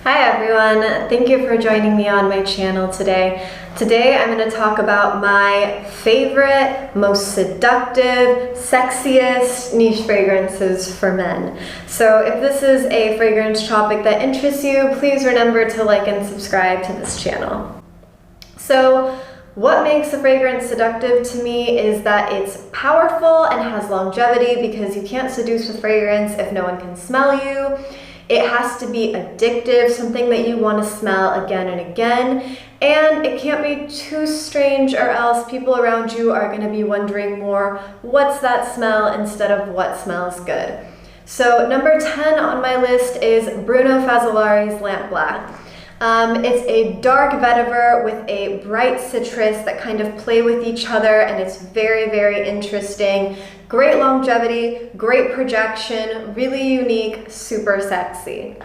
Hi everyone, thank you for joining me on my channel today. Today I'm going to talk about my favorite, most seductive, sexiest niche fragrances for men. So if this is a fragrance topic that interests you, please remember to like and subscribe to this channel. So what makes a fragrance seductive to me is that it's powerful and has longevity, because you can't seduce with fragrance if no one can smell you. It has to be addictive, something that you want to smell again and again, and it can't be too strange or else people around you are going to be wondering more, what's that smell, instead of what smells good. So number 10 on my list is Bruno Fazzolari's Lamp Black. It's a dark vetiver with a bright citrus that kind of play with each other, and it's very, very interesting. Great longevity, great projection, really unique, super sexy.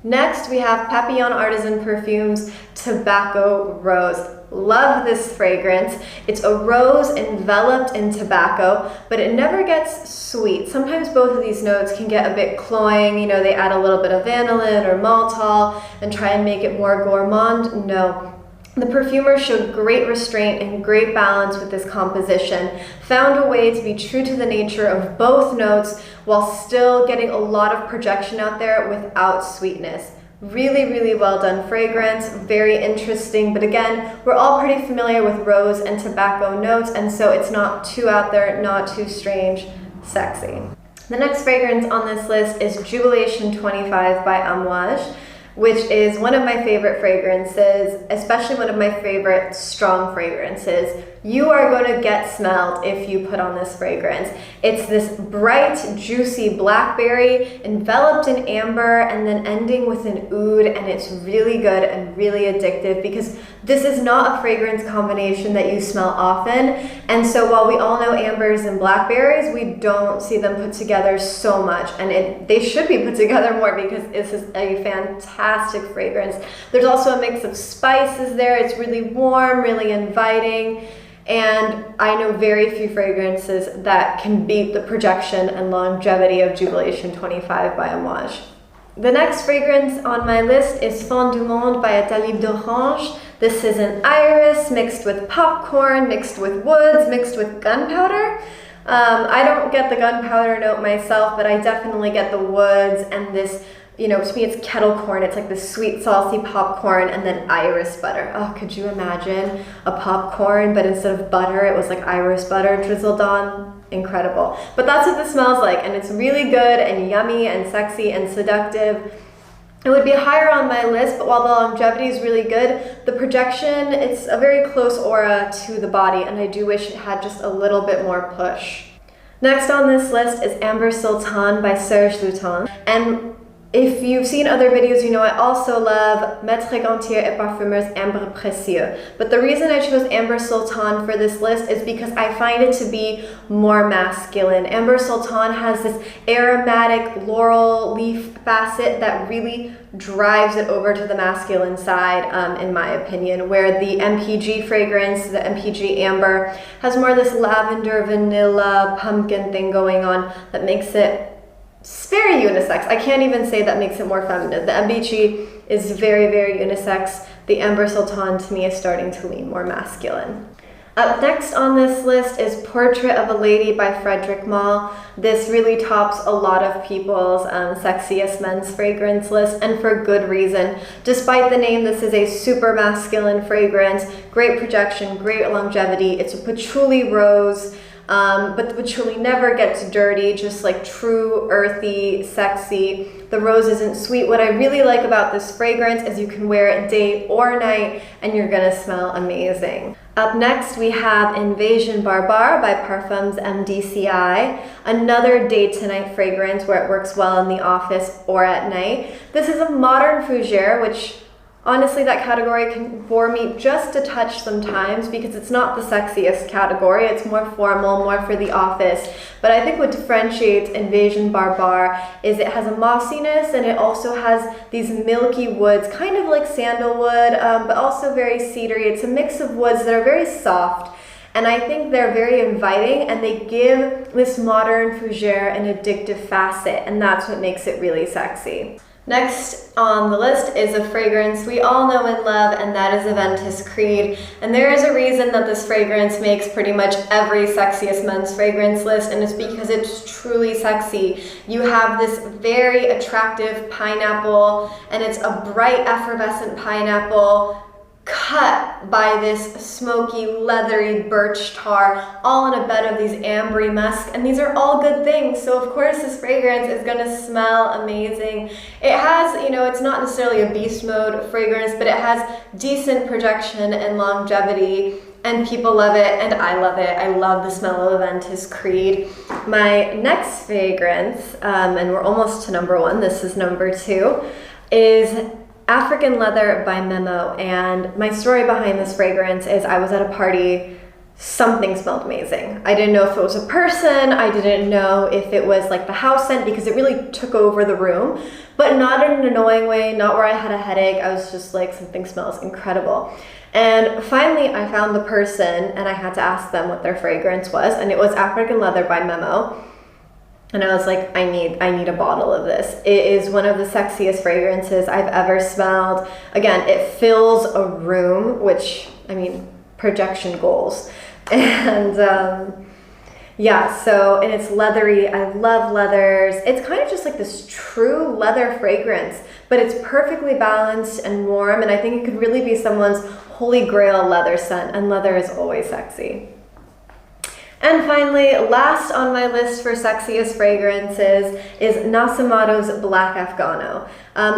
Next, we have Papillon Artisan Perfumes Tobacco Rose. Love this fragrance. It's a rose enveloped in tobacco, but it never gets sweet. Sometimes both of these notes can get a bit cloying. You know, they add a little bit of vanillin or maltol and try and make it more gourmand. No. The perfumer showed great restraint and great balance with this composition, found a way to be true to the nature of both notes while still getting a lot of projection out there without sweetness. Really, really well done fragrance, very interesting, but again, we're all pretty familiar with rose and tobacco notes, and so it's not too out there, not too strange, sexy. The next fragrance on this list is Jubilation 25 by Amouage, which is one of my favorite fragrances, especially one of my favorite strong fragrances. You are going to get smelled if you put on this fragrance. It's this bright, juicy blackberry enveloped in amber and then ending with an oud, and it's really good and really addictive because this is not a fragrance combination that you smell often. And so while we all know ambers and blackberries, we don't see them put together so much, and they should be put together more because this is a fantastic fragrance. There's also a mix of spices there. It's really warm, really inviting. And I know very few fragrances that can beat the projection and longevity of Jubilation 25 by Amouage. The next fragrance on my list is Fond du Monde by Talib d'Orange. This is an iris mixed with popcorn, mixed with woods, mixed with gunpowder. I don't get the gunpowder note myself, but I definitely get the woods and this, you know, to me it's kettle corn. It's like this sweet, saucy popcorn and then iris butter. Oh, could you imagine a popcorn, but instead of butter, it was like iris butter drizzled on? Incredible. But that's what this smells like, and it's really good and yummy and sexy and seductive. It would be higher on my list, but while the longevity is really good, the projection, it's a very close aura to the body, and I do wish it had just a little bit more push. Next on this list is Amber Sultan by Sultan. And if you've seen other videos, you know I also love Maître Gantier et Parfumeur's Ambre Précieux. But the reason I chose Amber Sultan for this list is because I find it to be more masculine. Amber Sultan has this aromatic laurel leaf facet that really drives it over to the masculine side, in my opinion, where the MPG fragrance, the MPG Amber, has more of this lavender, vanilla, pumpkin thing going on that makes it very unisex. I can't even say that makes it more feminine. The MPG is very, very unisex. The Amber Sultan to me is starting to lean more masculine. Up next on this list is Portrait of a Lady by Frederic Malle. This really tops a lot of people's sexiest men's fragrance list, and for good reason. Despite the name, this is a super masculine fragrance, great projection, great longevity. It's a patchouli rose, but the patchouli never gets dirty, just like true, earthy, sexy. The rose isn't sweet. What I really like about this fragrance is you can wear it day or night and you're gonna smell amazing. Up next, we have Invasion Barbar by Parfums MDCI, another day to night fragrance where it works well in the office or at night. This is a modern fougere, which honestly, that category can bore me just a touch sometimes because it's not the sexiest category. It's more formal, more for the office. But I think what differentiates Invasion Barbar is it has a mossiness, and it also has these milky woods, kind of like sandalwood, but also very cedary. It's a mix of woods that are very soft. And I think they're very inviting, and they give this modern fougere an addictive facet, and that's what makes it really sexy. Next on the list is a fragrance we all know and love, and that is Aventus Creed. And there is a reason that this fragrance makes pretty much every sexiest men's fragrance list, and it's because it's truly sexy. You have this very attractive pineapple, and it's a bright effervescent pineapple cut by this smoky, leathery birch tar, all in a bed of these ambery musk, and these are all good things. So of course this fragrance is gonna smell amazing. It has, you know, it's not necessarily a beast mode fragrance, but it has decent projection and longevity, and people love it, and I love it. I love the smell of Aventus Creed. My next fragrance, and we're almost to number one, this is number two, is African Leather by Memo. And my story behind this fragrance is I was at a party, something smelled amazing. I didn't know if it was a person, I didn't know if it was like the house scent, because it really took over the room, but not in an annoying way, not where I had a headache. I was just like, something smells incredible. And finally I found the person, and I had to ask them what their fragrance was, and it was African Leather by Memo. And I was like, I need a bottle of this. It is one of the sexiest fragrances I've ever smelled. Again, it fills a room, which, I mean, projection goals. And yeah, so, and it's leathery. I love leathers. It's kind of just like this true leather fragrance, but it's perfectly balanced and warm. And I think it could really be someone's holy grail leather scent, and leather is always sexy. And finally, last on my list for sexiest fragrances is Nasamato's Black Afghano.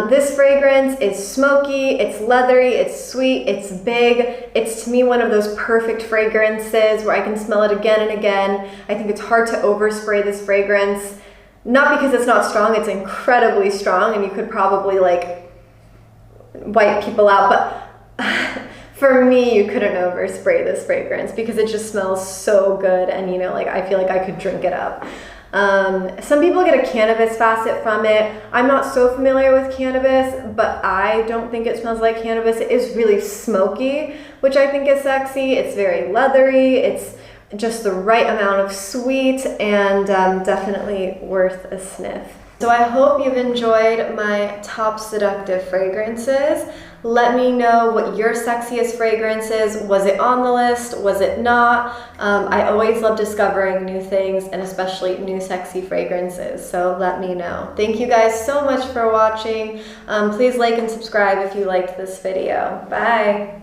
This fragrance is smoky, it's leathery, it's sweet, it's big. It's to me one of those perfect fragrances where I can smell it again and again. I think it's hard to overspray this fragrance. Not because it's not strong, it's incredibly strong, and you could probably like wipe people out, but for me, you couldn't overspray this fragrance because it just smells so good, and you know, like I feel like I could drink it up. Some people get a cannabis facet from it. I'm not so familiar with cannabis, but I don't think it smells like cannabis. It is really smoky, which I think is sexy. It's very leathery. It's just the right amount of sweet, and definitely worth a sniff. So I hope you've enjoyed my top seductive fragrances. Let me know what your sexiest fragrance is. Was it on the list? Was it not? I always love discovering new things, and especially new sexy fragrances, so let me know. Thank you guys so much for watching. Please like and subscribe if you liked this video. Bye!